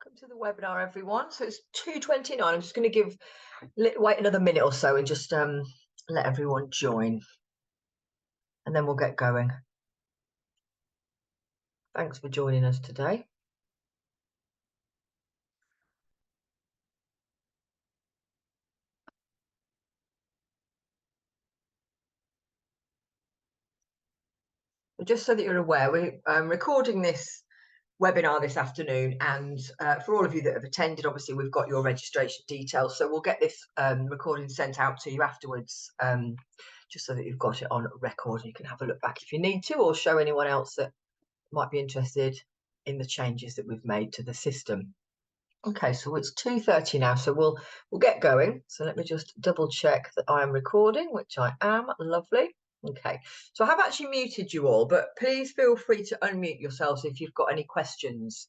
Welcome to the webinar, everyone. So it's 2:29. I'm just going to wait another minute or so and just let everyone join, and then we'll get going. Thanks for joining us today. Just so that you're aware, we're recording this webinar this afternoon, and for all of you that have attended, obviously we've got your registration details, so we'll get this recording sent out to you afterwards, just so that you've got it on record and you can have a look back if you need to, or show anyone else that might be interested in the changes that we've made to the system. Okay, so it's 2:30 now, so we'll get going. So let me just double check that I am recording, which I am. Lovely. Okay, so I have actually muted you all, but please feel free to unmute yourselves if you've got any questions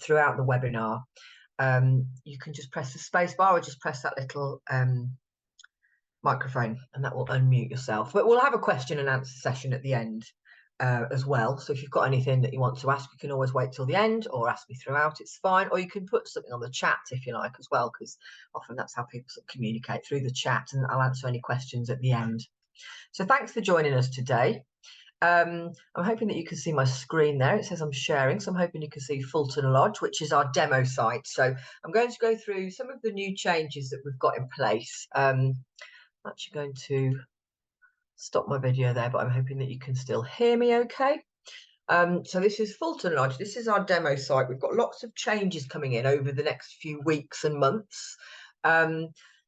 throughout the webinar. You can just press the space bar or just press that little microphone and that will unmute yourself. But we'll have a question and answer session at the end as well. So if you've got anything that you want to ask, you can always wait till the end or ask me throughout, it's fine. Or you can put something on the chat if you like as well, because often that's how people sort of communicate, through the chat, and I'll answer any questions at the end. So thanks for joining us today. I'm hoping that you can see my screen there. It says I'm sharing, so I'm hoping you can see Fulton Lodge, which is our demo site. So I'm going to go through some of the new changes that we've got in place. I'm actually going to stop my video there, but I'm hoping that you can still hear me okay. So this is Fulton Lodge. This is our demo site. We've got lots of changes coming in over the next few weeks and months,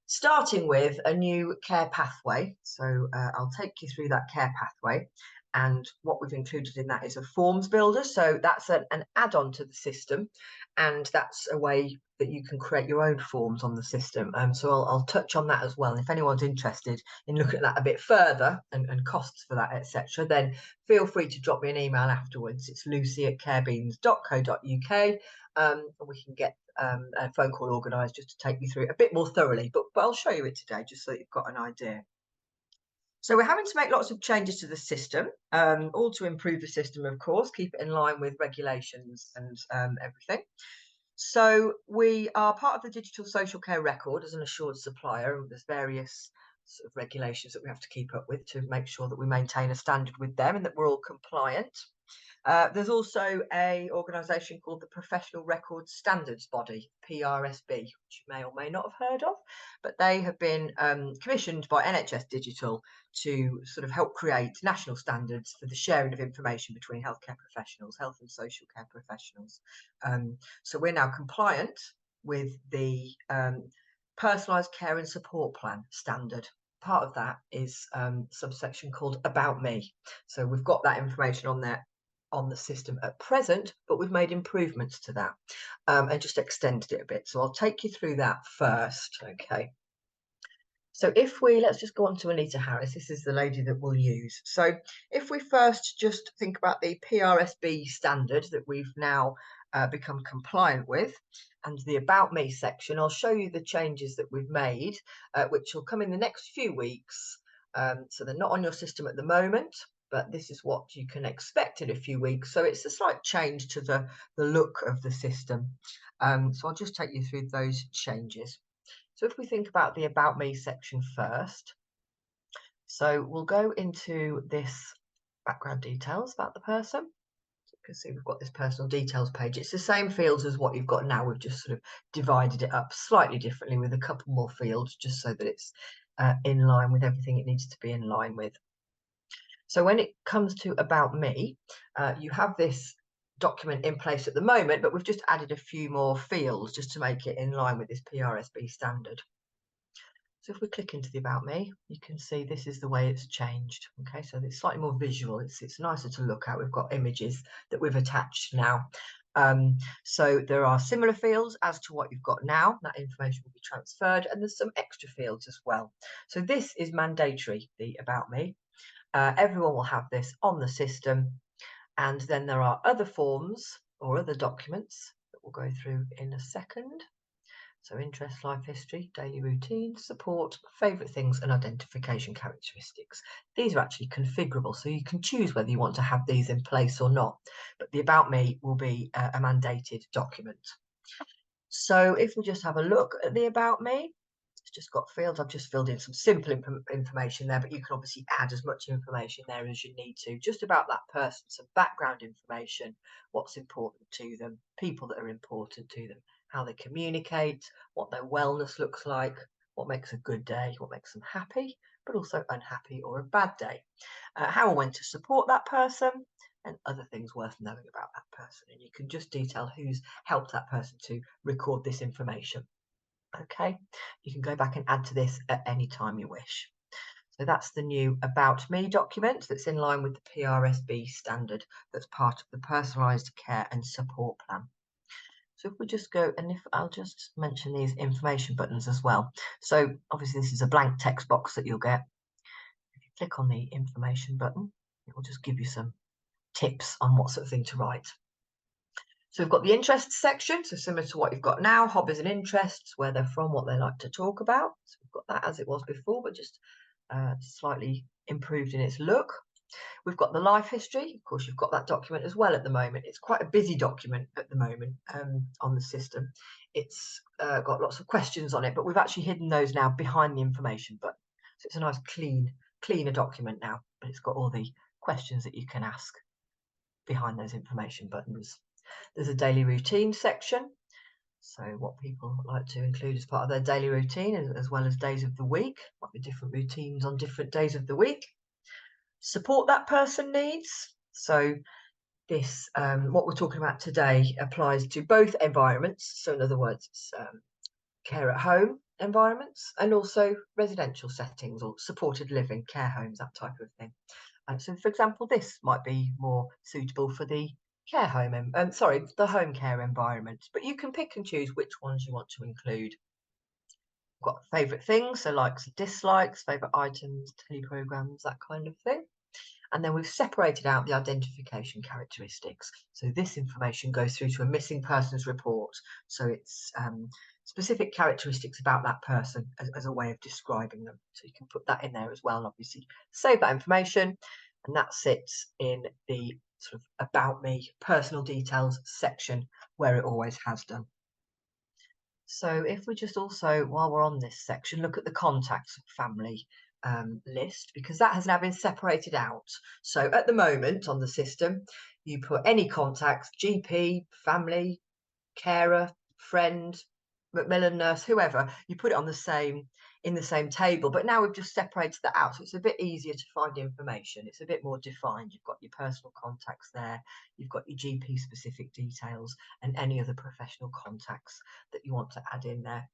starting with a new care pathway. So I'll take you through that care pathway. And what we've included in that is a forms builder. So that's an add-on to the system. And that's a way that you can create your own forms on the system. So I'll touch on that as well. And if anyone's interested in looking at that a bit further and costs for that, etc., then feel free to drop me an email afterwards. It's lucy@carebeans.co.uk, and we can get a phone call organised just to take you through it a bit more thoroughly. But I'll show you it today just so that you've got an idea. So we're having to make lots of changes to the system, all to improve the system, of course, keep it in line with regulations and everything. So we are part of the Digital Social Care Record as an assured supplier, and there's various sort of regulations that we have to keep up with to make sure that we maintain a standard with them and that we're all compliant. There's also an organisation called the Professional Records Standards Body, PRSB, which you may or may not have heard of, but they have been commissioned by NHS Digital to sort of help create national standards for the sharing of information between healthcare professionals, health and social care professionals. So we're now compliant with the Personalised Care and Support Plan standard. Part of that is subsection called About Me. So we've got that information on there on the system at present, but we've made improvements to that and just extended it a bit. So I'll take you through that first. Okay. So if let's just go on to Anita Harris. This is the lady that we'll use. So if we first just think about the PRSB standard that we've now become compliant with, and the About Me section, I'll show you the changes that we've made, which will come in the next few weeks. So they're not on your system at the moment, but this is what you can expect in a few weeks. So it's a slight change to the look of the system. So I'll just take you through those changes. So if we think about the About Me section first, so we'll go into this background details about the person. So you can see we've got this personal details page. It's the same fields as what you've got now. We've just sort of divided it up slightly differently with a couple more fields, just so that it's in line with everything it needs to be in line with. So when it comes to About Me, you have this document in place at the moment, but we've just added a few more fields just to make it in line with this PRSB standard. So if we click into the About Me, you can see this is the way it's changed. Okay, so it's slightly more visual. It's nicer to look at. We've got images that we've attached now. So there are similar fields as to what you've got now. That information will be transferred, and there's some extra fields as well. So this is mandatory, the About Me. Everyone will have this on the system, and then there are other forms or other documents that we'll go through in a second. So interest, life history, daily routine, support, favourite things and identification characteristics. These are actually configurable, so you can choose whether you want to have these in place or not, but the About Me will be a mandated document. So if we just have a look at the About Me, it's just got fields. I've just filled in some simple information there, but you can obviously add as much information there as you need to, just about that person, some background information, what's important to them, people that are important to them, how they communicate, what their wellness looks like, what makes a good day, what makes them happy, but also unhappy or a bad day, how or when to support that person, and other things worth knowing about that person. And you can just detail who's helped that person to record this information. Okay, you can go back and add to this at any time you wish. So that's the new About Me document that's in line with the PRSB standard that's part of the Personalised Care and Support Plan. So if we just go, and if I'll just mention these information buttons as well. So obviously this is a blank text box that you'll get. If you click on the information button, it will just give you some tips on what sort of thing to write. So we've got the interests section, so similar to what you've got now, hobbies and interests, where they're from, what they like to talk about. So we've got that as it was before, but just slightly improved in its look. We've got the life history. Of course, you've got that document as well at the moment. It's quite a busy document at the moment on the system. It's got lots of questions on it, but we've actually hidden those now behind the information button. So it's a nice cleaner document now, but it's got all the questions that you can ask behind those information buttons. There's a daily routine section. So what people like to include as part of their daily routine, as well as days of the week. Might be different routines on different days of the week. Support that person needs. So this, what we're talking about today, applies to both environments. So in other words, it's care at home environments and also residential settings or supported living, care homes, that type of thing. So for example, this might be more suitable for the care home, the home care environment, but you can pick and choose which ones you want to include. We've got favourite things, so likes and dislikes, favourite items, teleprograms, that kind of thing. And then we've separated out the identification characteristics. So this information goes through to a missing persons report. So it's specific characteristics about that person as a way of describing them. So you can put that in there as well, and obviously save that information. And that sits in the sort of About Me personal details section where it always has done. So if we just also, while we're on this section, look at the contacts family list, because that has now been separated out. So at the moment on the system, you put any contacts, GP, family, carer, friend, Macmillan nurse, whoever, you put it on in the same table. But now we've just separated that out, so it's a bit easier to find information. It's a bit more defined. You've got your personal contacts there, you've got your GP specific details and any other professional contacts that you want to add in there.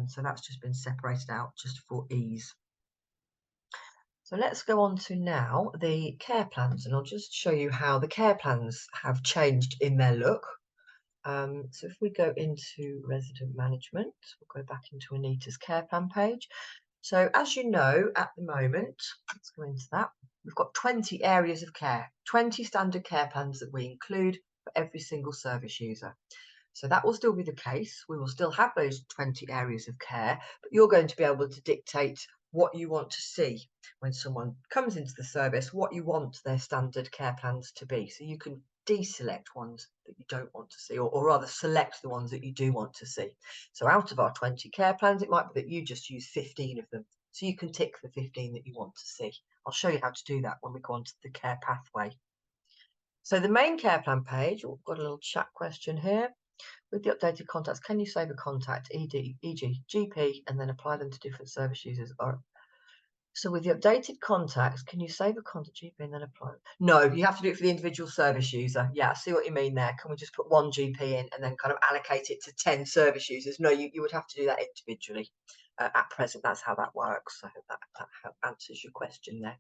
So that's just been separated out just for ease. So let's go on to now the care plans, and I'll just show you how the care plans have changed in their look. So if we go into resident management, we'll go back into Anita's care plan page. So as you know, at the moment, let's go into that. We've got 20 areas of care, 20 standard care plans that we include for every single service user. So that will still be the case. We will still have those 20 areas of care, but you're going to be able to dictate what you want to see when someone comes into the service, what you want their standard care plans to be. So you can deselect ones that you don't want to see, or rather select the ones that you do want to see. So out of our 20 care plans, it might be that you just use 15 of them. So you can tick the 15 that you want to see. I'll show you how to do that when we go on to the care pathway. So the main care plan page, we've got a little chat question here. With the updated contacts, can you save a contact, e.g. GP, and then apply them to different service users? So with the updated contacts, can you save a contact GP and then apply it? No, you have to do it for the individual service user. Yeah, I see what you mean there. Can we just put one GP in and then kind of allocate it to 10 service users? No, you would have to do that individually. At present, that's how that works. So that answers your question there.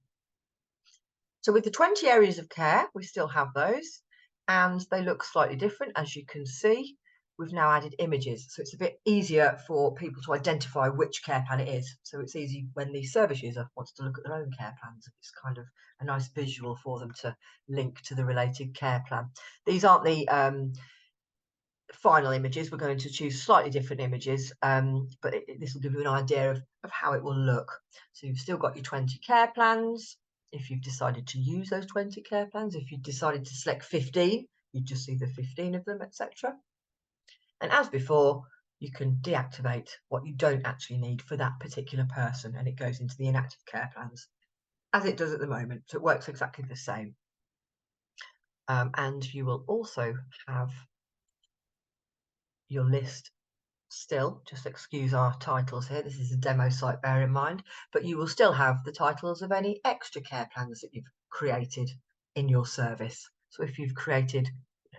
So with the 20 areas of care, we still have those, and they look slightly different, as you can see. We've now added images, so it's a bit easier for people to identify which care plan it is. So it's easy when the service user wants to look at their own care plans. It's kind of a nice visual for them to link to the related care plan. These aren't the final images. We're going to choose slightly different images, but this will give you an idea of how it will look. So you've still got your 20 care plans. If you've decided to use those 20 care plans, if you decided to select 15, you just see the 15 of them, etc. And as before, you can deactivate what you don't actually need for that particular person, and it goes into the inactive care plans as it does at the moment. So it works exactly the same. And you will also have your list still, just excuse our titles here, this is a demo site, bear in mind, but you will still have the titles of any extra care plans that you've created in your service. So if you've created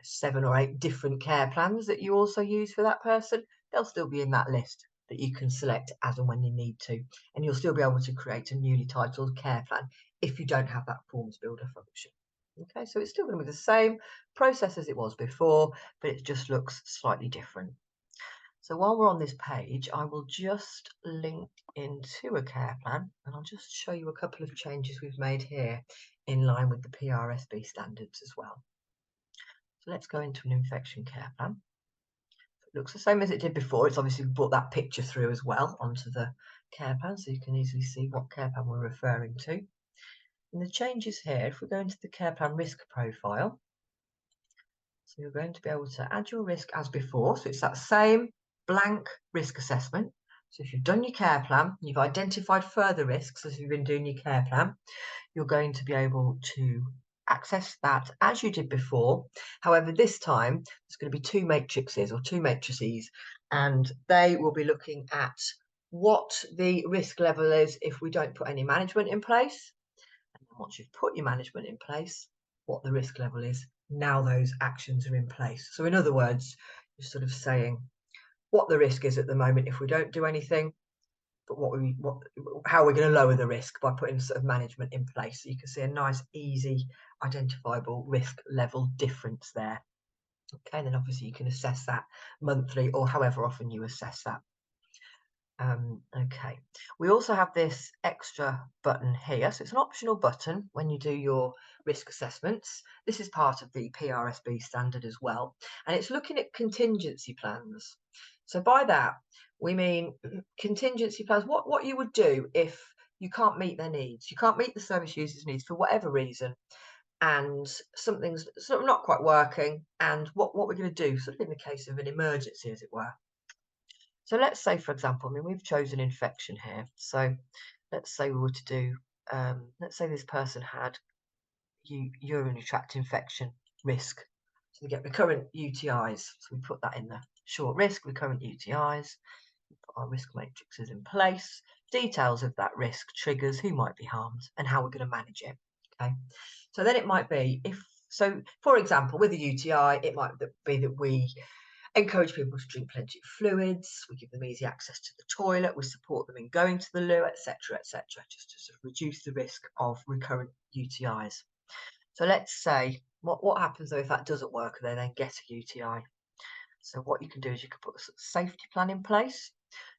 7 or 8 different care plans that you also use for that person, they'll still be in that list that you can select as and when you need to, and you'll still be able to create a newly titled care plan if you don't have that forms builder function. Okay, so it's still going to be the same process as it was before, but it just looks slightly different. So while we're on this page, I will just link into a care plan, and I'll just show you a couple of changes we've made here in line with the PRSB standards as well. So let's go into an infection care plan. It looks the same as it did before. It's obviously brought that picture through as well onto the care plan, so you can easily see what care plan we're referring to. And the changes here, if we go into the care plan risk profile, so you're going to be able to add your risk as before. So it's that same blank risk assessment. So if you've done your care plan, you've identified further risks as you've been doing your care plan, you're going to be able to access that as you did before. However, this time there's going to be 2 matrices or 2 matrices, and they will be looking at what the risk level is if we don't put any management in place. And then once you've put your management in place, what the risk level is now those actions are in place. So in other words, you're sort of saying what the risk is at the moment if we don't do anything, but how we're going to lower the risk by putting sort of management in place. So you can see a nice, easy, identifiable risk level difference there. Okay, and then obviously you can assess that monthly or however often you assess that. Okay, we also have this extra button here, so it's an optional button when you do your risk assessments. This is part of the PRSB standard as well, and it's looking at contingency plans. So by that we mean contingency plans, what you would do if you can't meet their needs, you can't meet the service users' needs for whatever reason, and something's sort of not quite working, and what we're going to do sort of in the case of an emergency, as it were. So let's say, for example, I mean, we've chosen infection here. So let's say we were to do, let's say this person had urinary tract infection risk. So they get recurrent UTIs. So we put that in the short risk, recurrent UTIs. We put our risk matrices in place, details of that risk, triggers, who might be harmed, and how we're going to manage it. Okay. So then it might be so for example, with a UTI, it might be that we encourage people to drink plenty of fluids, we give them easy access to the toilet, we support them in going to the loo, etc., just to sort of reduce the risk of recurrent UTIs. So let's say, what happens though if that doesn't work and they then get a UTI? So what you can do is you can put a sort of safety plan in place.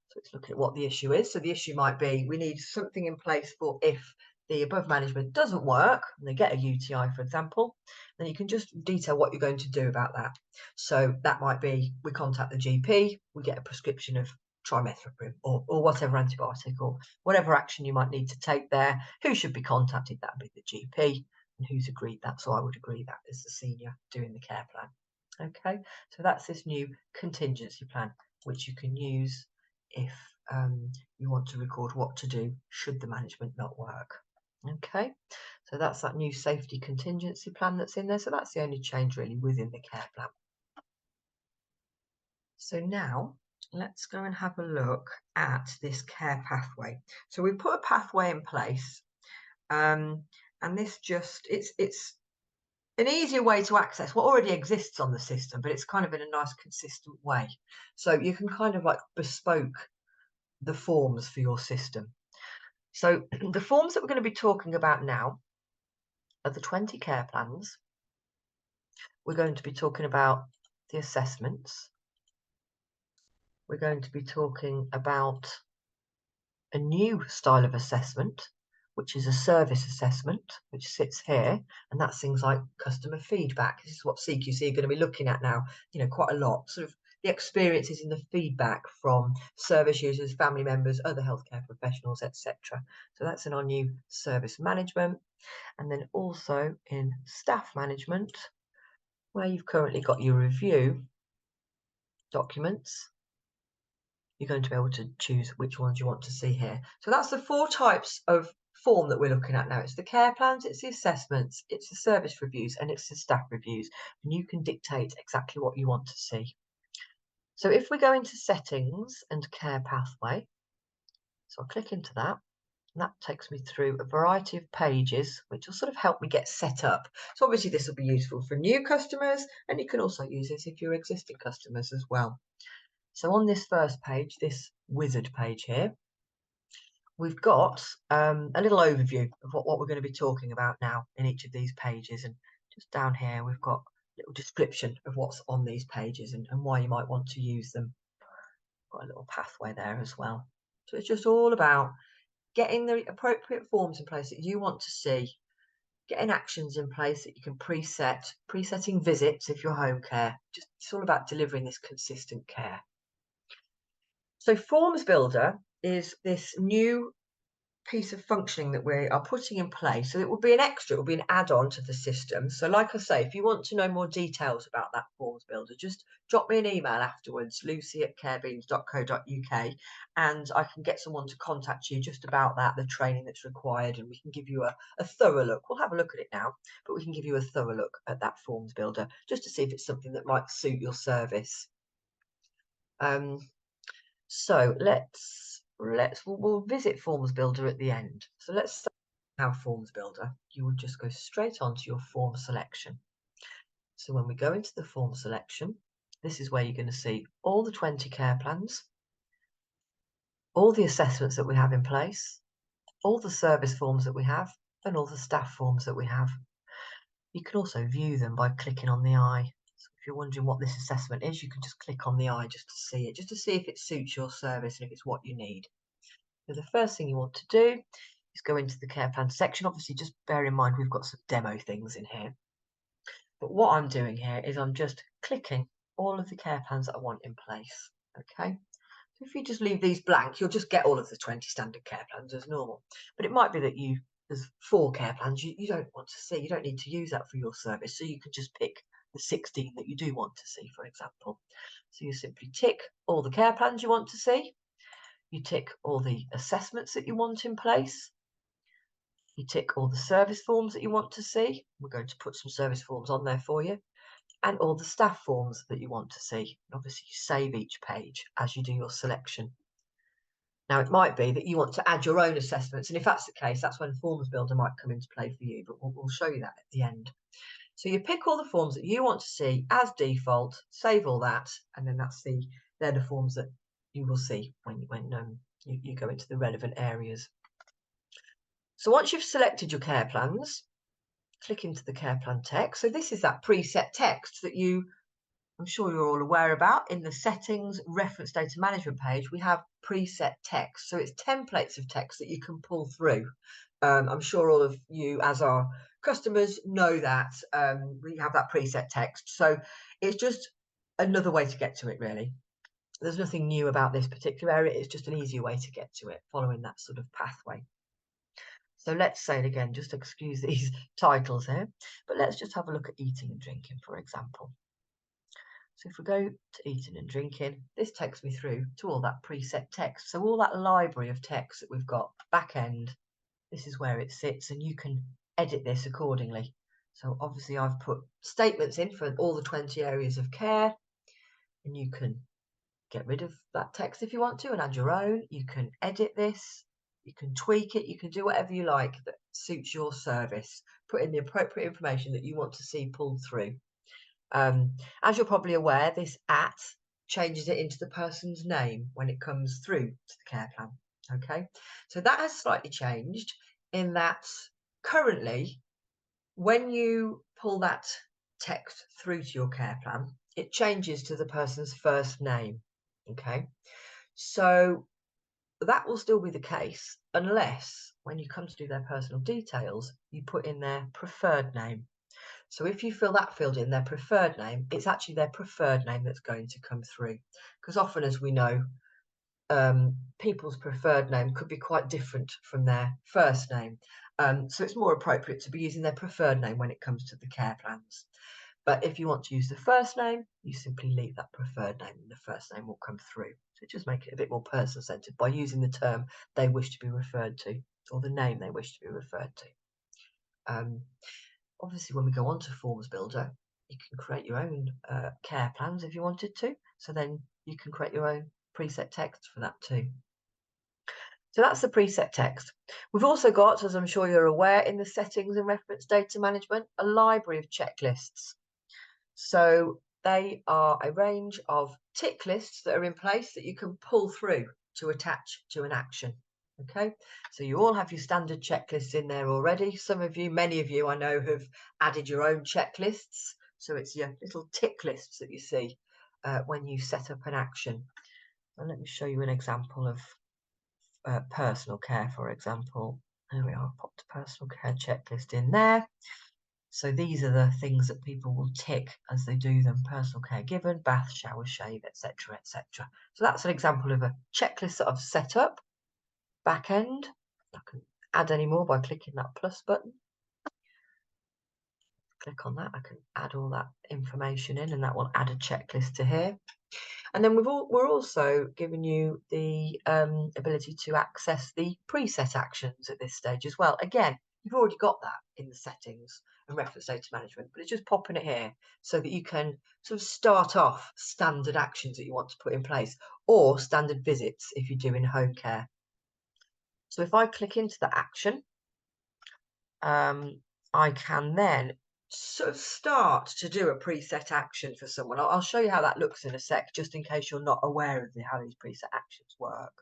So it's looking at what the issue is. So the issue might be we need something in place for if the above management doesn't work and they get a UTI, for example, then you can just detail what you're going to do about that. So that might be we contact the GP, we get a prescription of trimethoprim or whatever antibiotic or whatever action you might need to take there. Who should be contacted? That would be the GP, and who's agreed that. So I would agree that as the senior doing the care plan. Okay, so that's this new contingency plan, which you can use if you want to record what to do should the management not work. Okay, so that's that new safety contingency plan that's in there. So that's the only change really within the care plan. So now let's go and have a look at this care pathway. So we put a pathway in place, and this just it's an easier way to access what already exists on the system, but it's kind of in a nice consistent way. So you can kind of like bespoke the forms for your system. So the forms that we're going to be talking about now are the 20 care plans. We're going to be talking about the assessments. We're going to be talking about a new style of assessment, which is a service assessment, which sits here, and that's things like customer feedback. This is what CQC are going to be looking at now, quite a lot, sort of the experiences and the feedback from service users, family members, other healthcare professionals, etc. So that's in our new service management. And then also in staff management, where you've currently got your review, documents, you're going to be able to choose which ones you want to see here. So that's the 4 types of form that we're looking at now. It's the care plans, it's the assessments, it's the service reviews, and it's the staff reviews. And you can dictate exactly what you want to see. So if we go into settings and care pathway, so I'll click into that, and that takes me through a variety of pages, which will sort of help me get set up. So obviously this will be useful for new customers, and you can also use this if you're existing customers as well. So on this first page, this wizard page here, we've got a little overview of what we're going to be talking about now in each of these pages. And just down here, we've got a little description of what's on these pages and why you might want to use them. Got a little pathway there as well. So it's just all about getting the appropriate forms in place that you want to see, getting actions in place that you can presetting visits if you're home care. Just it's all about delivering this consistent care. So Forms Builder is this new piece of functioning that we are putting in place. So it will be an extra, it will be an add-on to the system. So like I say, if you want to know more details about that Forms Builder, just drop me an email afterwards, lucy@carebeans.co.uk, and I can get someone to contact you just about that, the training that's required, and we can give you a thorough look. We'll have a look at it now, but we can give you a thorough look at that Forms Builder just to see if it's something that might suit your service. So we'll visit Forms Builder at the end. So let's start our Forms Builder. You will just go straight onto your form selection. So when we go into the form selection, this is where you're going to see all the 20 care plans, all the assessments that we have in place, all the service forms that we have, and all the staff forms that we have. You can also view them by clicking on the eye. So if you're wondering what this assessment is, you can just click on the eye just to see it, just to see if it suits your service and if it's what you need. So the first thing you want to do is go into the care plan section. Obviously, just bear in mind we've got some demo things in here. But what I'm doing here is I'm just clicking all of the care plans that I want in place. Okay. So if you just leave these blank, you'll just get all of the 20 standard care plans as normal. But it might be that there's 4 care plans you don't want to see. You don't need to use that for your service. So you can just pick the 16 that you do want to see, for example. So you simply tick all the care plans you want to see. You tick all the assessments that you want in place. You tick all the service forms that you want to see. We're going to put some service forms on there for you. And all the staff forms that you want to see. And obviously, you save each page as you do your selection. Now, it might be that you want to add your own assessments. And if that's the case, that's when Forms Builder might come into play for you. But we'll show you that at the end. So you pick all the forms that you want to see as default, save all that, and then they're the forms that you will see when you go into the relevant areas. So once you've selected your care plans, click into the care plan text. So this is that preset text that I'm sure you're all aware about. In the settings reference data management page, we have preset text. So it's templates of text that you can pull through. I'm sure all of you as our customers know that we have that preset text. So it's just another way to get to it, really. There's nothing new about this particular area. It's just an easier way to get to it, following that sort of pathway. So let's say it again, just excuse these titles here, but let's just have a look at eating and drinking, for example. So if we go to eating and drinking, this takes me through to all that preset text. So all that library of text that we've got back end, this is where it sits, and you can edit this accordingly. So obviously I've put statements in for all the 20 areas of care, and you can get rid of that text if you want to and add your own. You can edit this. You can tweak it, you can do whatever you like that suits your service. Put in the appropriate information that you want to see pulled through. As you're probably aware, this @ changes it into the person's name when it comes through to the care plan. Okay, so that has slightly changed in that currently, when you pull that text through to your care plan, it changes to the person's first name. Okay, so that will still be the case unless when you come to do their personal details, you put in their preferred name. So if you fill that field in, their preferred name, it's actually their preferred name that's going to come through. Because often, as we know, people's preferred name could be quite different from their first name. So it's more appropriate to be using their preferred name when it comes to the care plans. But if you want to use the first name, you simply leave that preferred name and the first name will come through. So just make it a bit more person-centered by using the term they wish to be referred to, or the name they wish to be referred to. Obviously, when we go on to Forms Builder, you can create your own care plans if you wanted to. So then you can create your own preset text for that too. So that's the preset text. We've also got, as I'm sure you're aware, in the settings and reference data management, a library of checklists. So they are a range of tick lists that are in place that you can pull through to attach to an action. Okay, so you all have your standard checklists in there already. Some of you, many of you I know, have added your own checklists. So it's your little tick lists that you see when you set up an action. And let me show you an example of personal care, for example. There we are, I've popped a personal care checklist in there. So these are the things that people will tick as they do them: personal care given, bath, shower, shave, etc., etc. So that's an example of a checklist that I've set up. Back end, I can add any more by clicking that plus button. Click on that, I can add all that information in, and that will add a checklist to here. And then we're also giving you the ability to access the preset actions at this stage as well. Again, you've already got that in the settings and reference data management, but it's just popping it here so that you can sort of start off standard actions that you want to put in place, or standard visits if you're doing home care. So if I click into the action, I can then sort of start to do a preset action for someone. I'll show you how that looks in a sec, just in case you're not aware of how these preset actions work.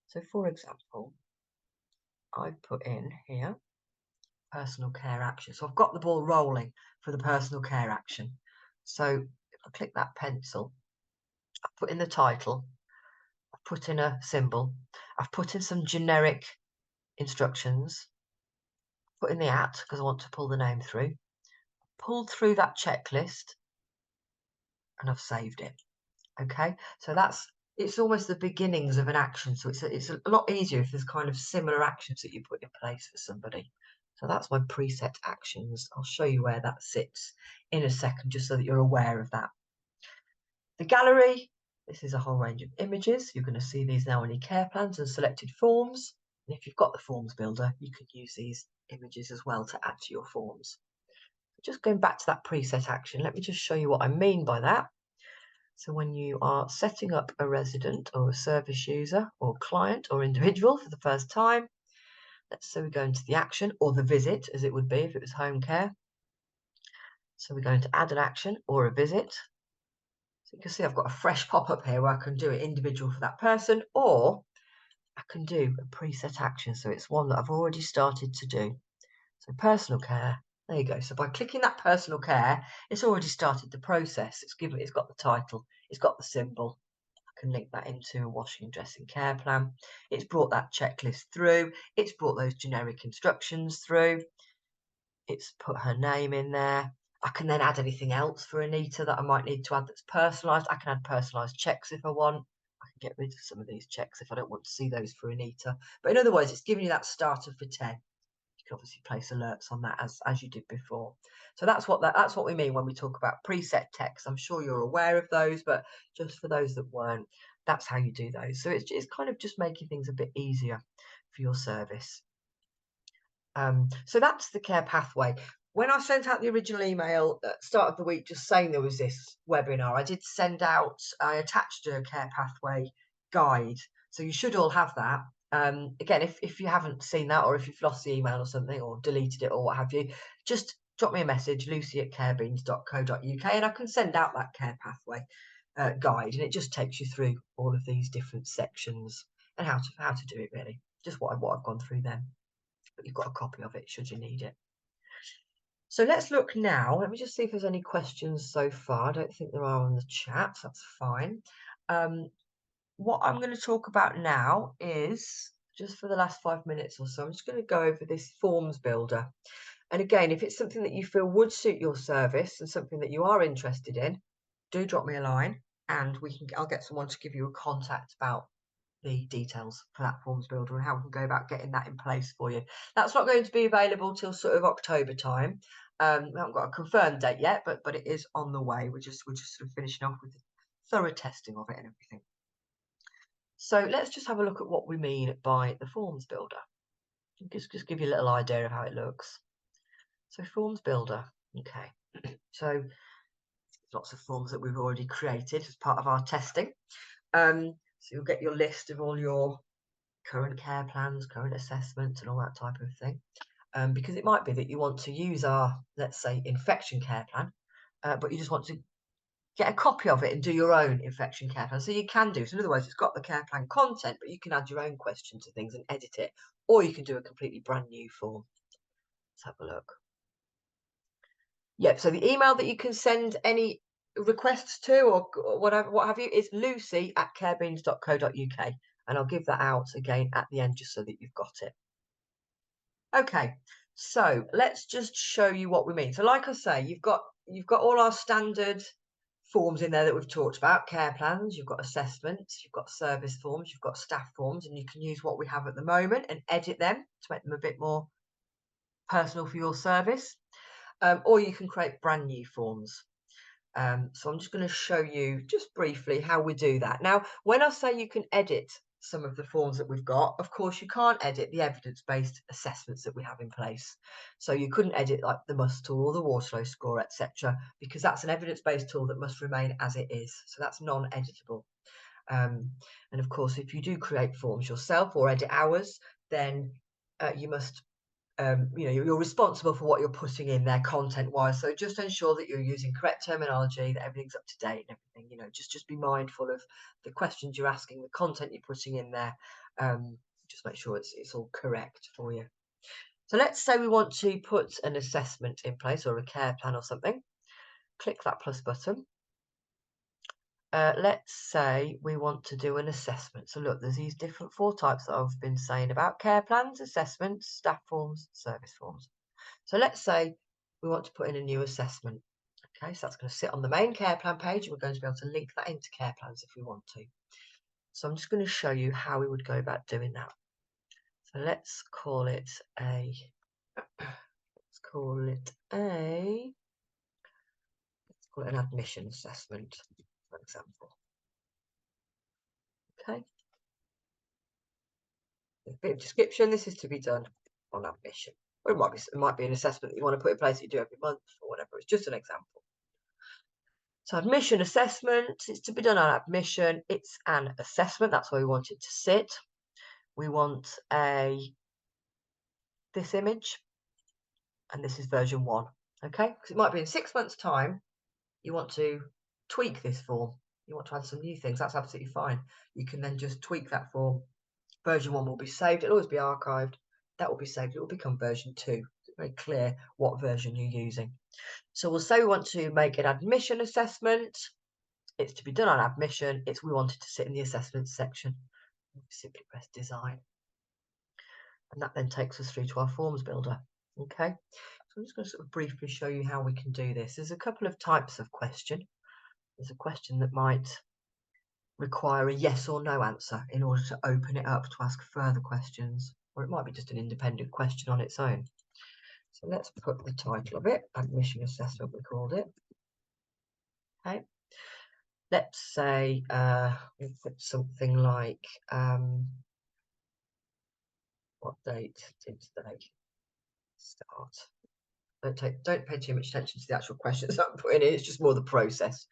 So for example, I've put in here personal care action. So I've got the ball rolling for the personal care action. So if I click that pencil, I've put in the title, I've put in a symbol, I've put in some generic instructions, put in the @ because I want to pull the name through, pulled through that checklist, and I've saved it. Okay, so it's almost the beginnings of an action. So it's a lot easier if there's kind of similar actions that you put in place for somebody. So that's my preset actions. I'll show you where that sits in a second, just so that you're aware of that. The gallery, this is a whole range of images. You're going to see these now in your care plans and selected forms. And if you've got the forms builder, you can use these images as well to add to your forms. Just going back to that preset action, let me just show you what I mean by that. So when you are setting up a resident or a service user or client or individual for the first time, let's say we go into the action, or the visit as it would be if it was home care. So we're going to add an action or a visit. So you can see I've got a fresh pop-up here where I can do it individual for that person, or I can do a preset action. So it's one that I've already started to do. So personal care, there you go. So by clicking that personal care, it's already started the process. It's got the title, it's got the symbol. I can link that into a washing and dressing care plan. It's brought that checklist through. It's brought those generic instructions through. It's put her name in there. I can then add anything else for Anita that I might need to add that's personalised. I can add personalised checks if I want. I can get rid of some of these checks if I don't want to see those for Anita. But in other words, it's giving you that starter for 10. You can obviously place alerts on that as you did before. So that's what we mean when we talk about preset text. I'm sure you're aware of those, but just for those that weren't, that's how you do those. So it's kind of just making things a bit easier for your service. So that's the care pathway. When I sent out the original email at the start of the week just saying there was this webinar, I attached a care pathway guide. So you should all have that. Again, if you haven't seen that, or if you've lost the email or something, or deleted it or what have you, just drop me a message, lucy@carebeans.co.uk, and I can send out that care pathway guide, and it just takes you through all of these different sections and how to do it, really. Just what I've gone through then. But you've got a copy of it should you need it. So let's look now. Let me just see if there's any questions so far. I don't think there are on the chat. That's fine. What I'm going to talk about now is, just for the last 5 minutes or so, I'm just going to go over this forms builder. And again, if it's something that you feel would suit your service and something that you are interested in, do drop me a line and I'll get someone to give you a contact about the details for that forms builder and how we can go about getting that in place for you. That's not going to be available till sort of October time. We haven't got a confirmed date yet, but it is on the way. We're just sort of finishing off with the thorough testing of it and everything. So let's just have a look at what we mean by the forms builder. Just give you a little idea of how it looks. So forms builder, okay. So lots of forms that we've already created as part of our testing. So you'll get your list of all your current care plans, current assessments, and all that type of thing. Because it might be that you want to use our, let's say, infection care plan, but you just want to get a copy of it and do your own infection care plan. So you can do. So in other words, it's got the care plan content, but you can add your own questions and things and edit it, or you can do a completely brand new form. Let's have a look. Yep. So the email that you can send any requests to or whatever, what have you, is lucy@carebeans.co.uk, and I'll give that out again at the end just so that you've got it. Okay, so let's just show you what we mean. So like I say, you've got all our standard forms in there that we've talked about: care plans, you've got assessments, you've got service forms, you've got staff forms, and you can use what we have at the moment and edit them to make them a bit more personal for your service, or you can create brand new forms. So I'm just going to show you just briefly how we do that. Now, when I say you can edit some of the forms that we've got, of course, you can't edit the evidence-based assessments that we have in place. So you couldn't edit like the MUST tool or the Waterlow score, etc., because that's an evidence-based tool that must remain as it is. So that's non-editable. And of course, if you do create forms yourself or edit ours, then you must you're responsible for what you're putting in there content-wise. So just ensure that you're using correct terminology, that everything's up to date and everything. Just be mindful of the questions you're asking, the content you're putting in there. Just make sure it's all correct for you. So let's say we want to put an assessment in place or a care plan or something. Click that plus button. Let's say we want to do an assessment. So look, there's these different 4 types that I've been saying about: care plans, assessments, staff forms, service forms. So let's say we want to put in a new assessment. Okay, so that's going to sit on the main care plan page, and we're going to be able to link that into care plans if we want to. So I'm just going to show you how we would go about doing that. So let's call it an admission assessment, for example. Okay. A bit of description: this is to be done on admission. Or it might be an assessment that you want to put in place that you do every month or whatever. It's just an example. So admission assessment, it's to be done on admission. It's an assessment. That's where we want it to sit. We want this image, and this is version 1. Okay, because it might be in 6 months' time you want to tweak this form. You want to add some new things. That's absolutely fine. You can then just tweak that form. Version 1 will be saved. It'll always be archived. That will be saved. It will become version 2. It's very clear what version you're using. So we'll say we want to make an admission assessment. It's to be done on admission. We want it to sit in the assessment section. Simply press design. And that then takes us through to our forms builder. Okay, so I'm just going to sort of briefly show you how we can do this. There's a couple of types of question. There's a question that might require a yes or no answer in order to open it up to ask further questions, or it might be just an independent question on its own. So let's put the title of it, admission assessment we called it. Okay, let's say we'll put something like what date did they start? Don't pay too much attention to the actual questions I'm putting in. It's just more the process.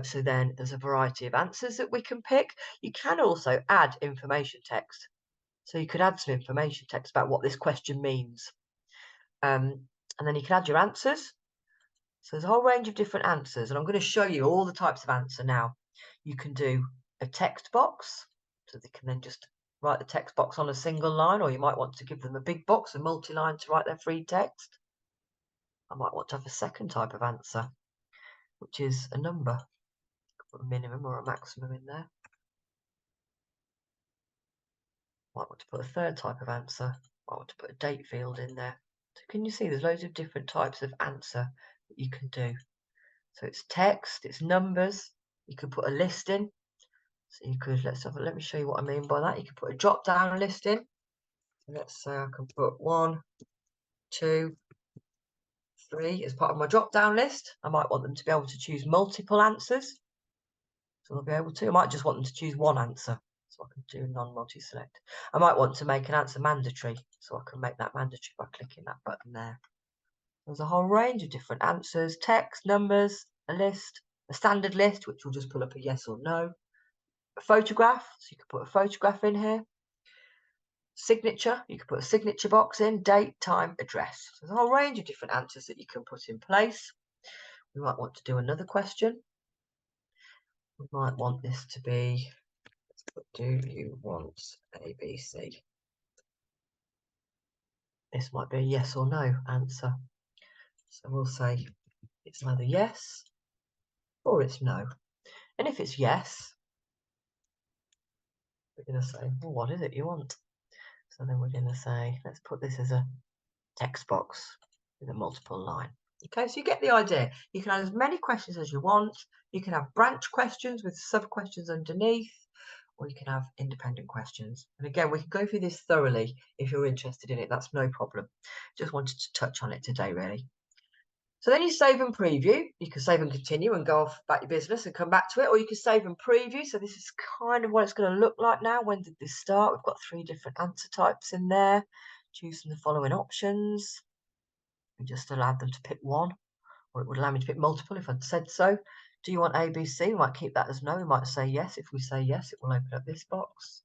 So then there's a variety of answers that we can pick. You can also add information text. So you could add some information text about what this question means. And then you can add your answers. So there's a whole range of different answers, and I'm going to show you all the types of answer now. You can do a text box, so they can then just write the text box on a single line, or you might want to give them a big box, a multi-line, to write their free text. I might want to have a second type of answer, which is a number. Put a minimum or a maximum in there. Might want to put a third type of answer. Might want to put a date field in there. So can you see there's loads of different types of answer that you can do. So it's text, it's numbers. You can put a list in. So you could, let me show you what I mean by that. You could put a drop down list in. So let's say I can put 1, 2, 3 as part of my drop down list. I might want them to be able to choose multiple answers. So they'll be able to. I might just want them to choose one answer. So I can do non-multi-select. I might want to make an answer mandatory. So I can make that mandatory by clicking that button there. There's a whole range of different answers, text, numbers, a list, a standard list, which will just pull up a yes or no. A photograph, so you can put a photograph in here. Signature, you can put a signature box in, date, time, address. So there's a whole range of different answers that you can put in place. We might want to do another question. We might want this to be, let's put, do you want ABC? This might be a yes or no answer. So we'll say it's either yes or it's no. And if it's yes, we're going to say, well, what is it you want? So then we're going to say, let's put this as a text box with a multiple line. Okay, so you get the idea. You can have as many questions as you want. You can have branch questions with sub-questions underneath, or you can have independent questions. And again, we can go through this thoroughly if you're interested in it. That's no problem. Just wanted to touch on it today, really. So then you save and preview. You can save and continue and go off about your business and come back to it, or you can save and preview. So this is kind of what it's going to look like now. When did this start? We've got 3 different answer types in there. Choose from the following options. We just allowed them to pick one, or it would allow me to pick multiple if I'd said so. Do you want ABC? We might keep that as no. We might say yes. If we say yes, it will open up this box.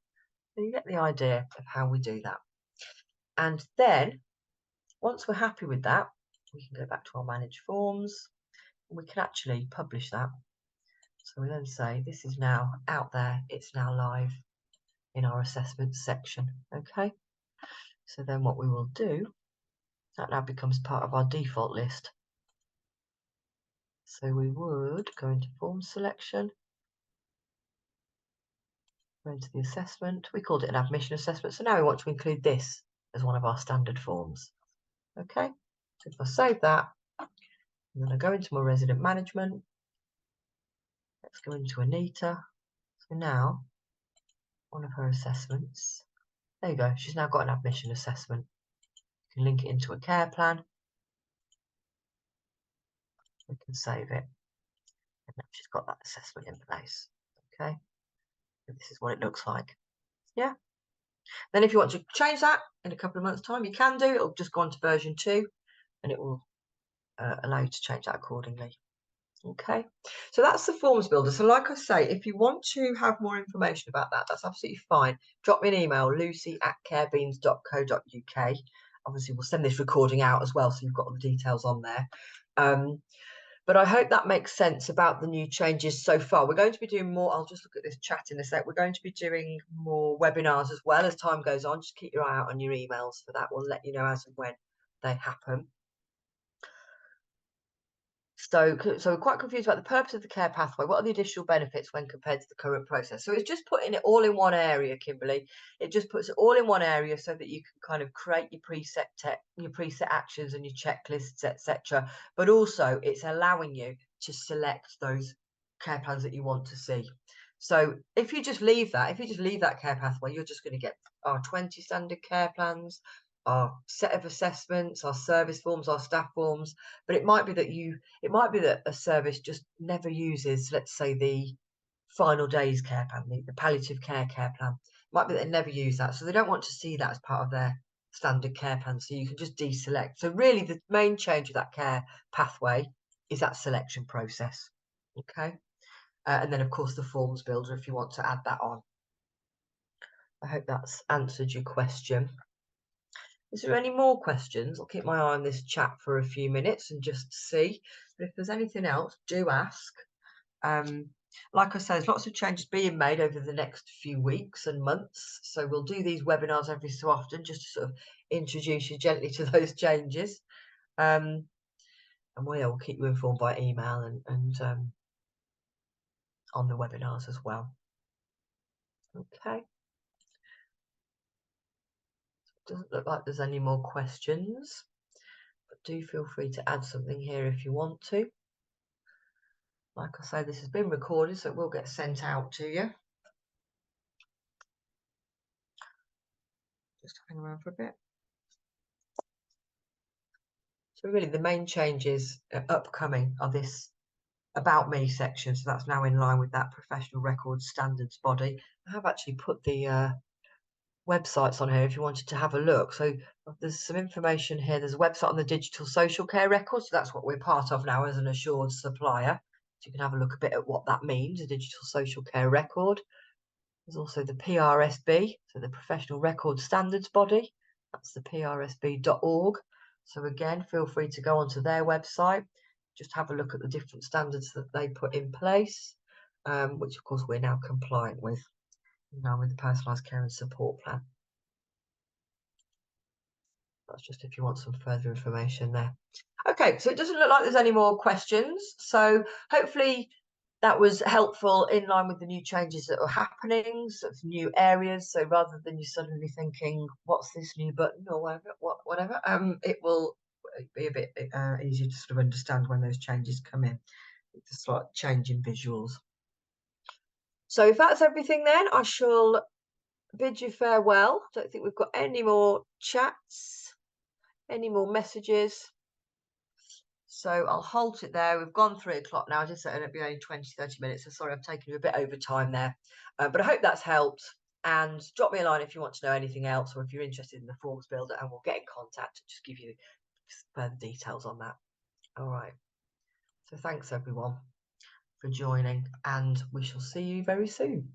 So you get the idea of how we do that. And then once we're happy with that, we can go back to our manage forms. We can actually publish that. So we then say this is now out there, it's now live in our assessments section. Okay, so then what we will do, that now becomes part of our default list. So we would go into form selection, go into the assessment. We called it an admission assessment, so now we want to include this as one of our standard forms. Okay, so if I save that, and then I go into my resident management, let's go into Anita. So now one of her assessments, there you go, she's now got an admission assessment. You can link it into a care plan. We can save it. And now she's got that assessment in place. Okay, so this is what it looks like. Yeah. Then if you want to change that in a couple of months' time, you can do. It'll just go on to version 2 and it will allow you to change that accordingly. Okay, so that's the forms builder. So like I say, if you want to have more information about that, that's absolutely fine. Drop me an email, lucy@carebeans.co.uk. Obviously, we'll send this recording out as well, so you've got all the details on there. But I hope that makes sense about the new changes so far. We're going to be doing more. I'll just look at this chat in a sec. We're going to be doing more webinars as well as time goes on. Just keep your eye out on your emails for that. We'll let you know as and when they happen. So we're quite confused about the purpose of the care pathway. What are the additional benefits when compared to the current process? So it's just putting it all in one area, Kimberly. It just puts it all in one area so that you can kind of create your preset actions and your checklists, etc. But also it's allowing you to select those care plans that you want to see. So if you just leave that care pathway, you're just going to get our 20 standard care plans, our set of assessments, our service forms, our staff forms. But it might be that a service just never uses, let's say, the final days care plan, the palliative care plan. It might be that they never use that, so they don't want to see that as part of their standard care plan. So you can just deselect. So really, the main change of that care pathway is that selection process. Okay, and then of course the forms builder if you want to add that on. I hope that's answered your question. Is there any more questions? I'll keep my eye on this chat for a few minutes and just see. But if there's anything else, do ask. Like I say, there's lots of changes being made over the next few weeks and months. So we'll do these webinars every so often just to sort of introduce you gently to those changes. And we'll keep you informed by email and on the webinars as well. Okay. Doesn't look like there's any more questions, but do feel free to add something here if you want to. Like I say, this has been recorded, so it will get sent out to you. Just hang around for a bit. So really the main changes upcoming are this About Me section. So that's now in line with that professional records standards body. I have actually put the websites on here if you wanted to have a look. So there's some information here. There's a website on the digital social care records. So that's what we're part of now as an assured supplier. So you can have a look a bit at what that means, a digital social care record. There's also the PRSB, so the Professional Record Standards Body. That's the prsb.org. So again, feel free to go onto their website, just have a look at the different standards that they put in place, which of course we're now compliant with, now with the Personalised Care and Support Plan. That's just if you want some further information there. Okay, so it doesn't look like there's any more questions. So hopefully that was helpful in line with the new changes that are happening, sort of new areas. So rather than you suddenly thinking, what's this new button or whatever, it will be a bit easier to sort of understand when those changes come in. It's a slight change in visuals. So if that's everything, then I shall bid you farewell. Don't think we've got any more chats, any more messages. So I'll halt it there. We've gone 3 o'clock now. I just said it'll be only 20-30 minutes. So sorry, I've taken you a bit over time there. But I hope that's helped. And drop me a line if you want to know anything else, or if you're interested in the forms builder, and we'll get in contact and just give you further details on that. All right. So thanks everyone for joining, and we shall see you very soon.